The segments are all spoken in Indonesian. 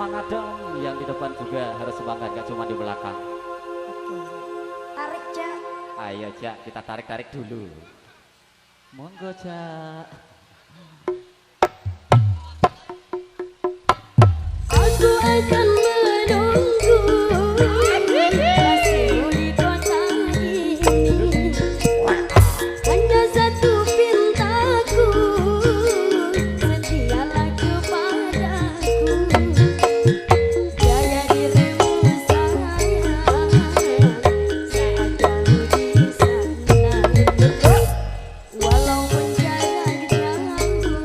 semangat dong, yang di depan juga harus semangat, gak cuma di belakang. Oke. Tarik, Cak. Ayo, Cak, kita tarik-tarik dulu. Monggo, Cak. Aku akan menunggu kasihmu di kota ini. Hanya satu pintaku, setialah kepadaku. Jaya dirimu sayang, saat kamu di sana. Walau menjaga jauh,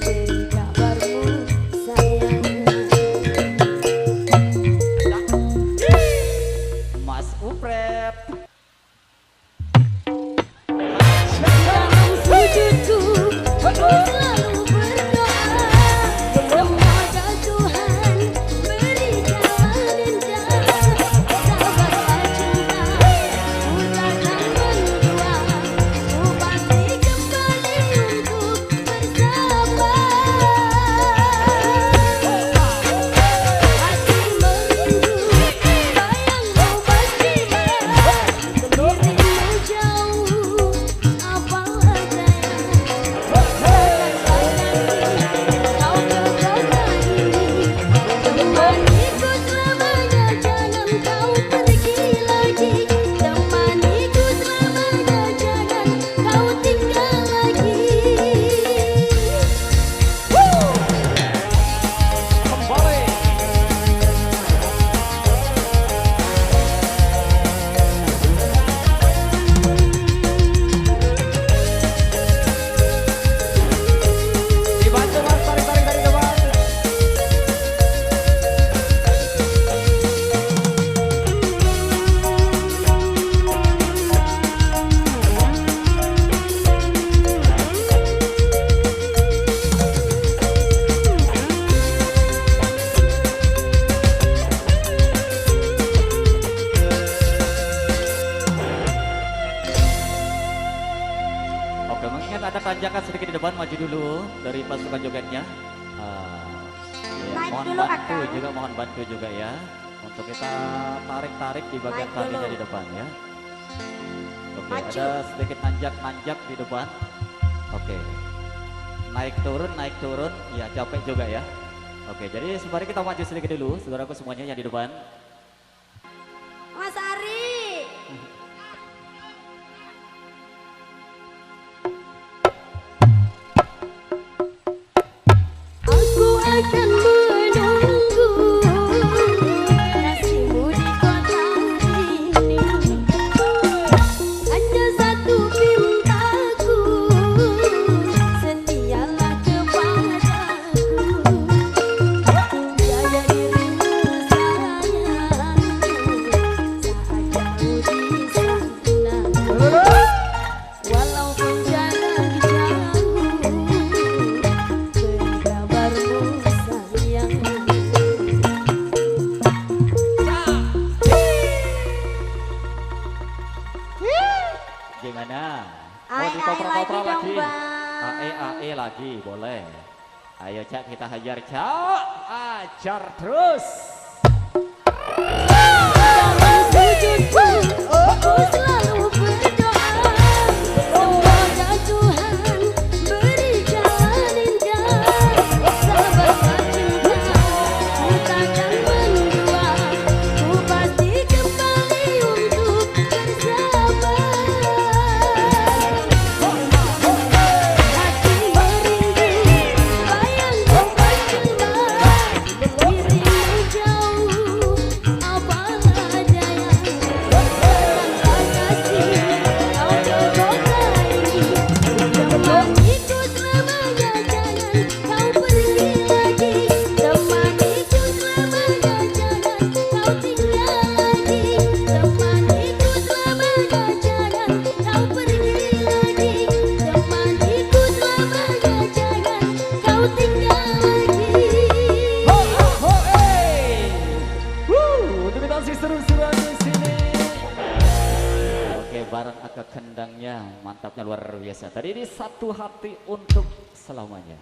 beri kabarmu sayang. Mas Upret. Dalam sujudku, aku selalu berdoa, semoga Tuhan beri jalan indah. Sabarlah cinta, ku takkan mendua, ku pasti kembali untuk bersama. Hati merindu, bayangmu bersima, dirimu jauh, apa daya. Kau ke kota ini, temaniku selamanya, jangan kau pergi lagi. Temaniku selamanya, jangan kau tinggal lagi. Kembali. Dibantu Mas, tarik-tarik dari depan. Oke, mengingat ada tanjakan sedikit di depan, maju dulu dari pasukan jogetnya. Ya, Naik mohon dulu, bantu Akang. juga, mohon bantu juga ya, untuk kita tarik-tarik di bagian Naik talinya dulu. di depan ya. Oke, Maju. ada sedikit nanjak-nanjak di depan. Oke, naik turun, ya capek juga ya. Oke, jadi sembari kita maju sedikit dulu, saudaraku semuanya yang di depan. Mas Ari. Aku akan menunggu kasihmu di kota ini. Hanya satu pintaku, setialah kepadaku. Jaya dirimu sayang, saat kamu di sana. Walaupun jarak jauh, beri kabarmu sayang. Gimana? Mau Ae, ae dikopra-kopra lagi dong, lagi? Bang. AE lagi, boleh. Ayo Cak, kita hajar Cak. Ajar terus. Dalam sujudku, aku selalu berdoa, semoga Tuhan beri jalan indah. Sabarlah cinta, ku takkan mendua, ku pasti kembali untuk bersama. Hati merindu, bayangmu bersama, dirimu jauh, apa daya. Katakanlah kasih, kau ke kota ini. Temaniku selamanya, jangan kau pergi lagi. Temaniku selamanya, jangan kau tinggal lagi. Temaniku selamanya, jangan kau pergi lagi. Temaniku selamanya, jangan kau tinggal lagi. Untuk kita seru-seruan di sini. Oke, bareng agak kendangnya, mantapnya luar biasa. Tadi ini satu hati untuk selamanya.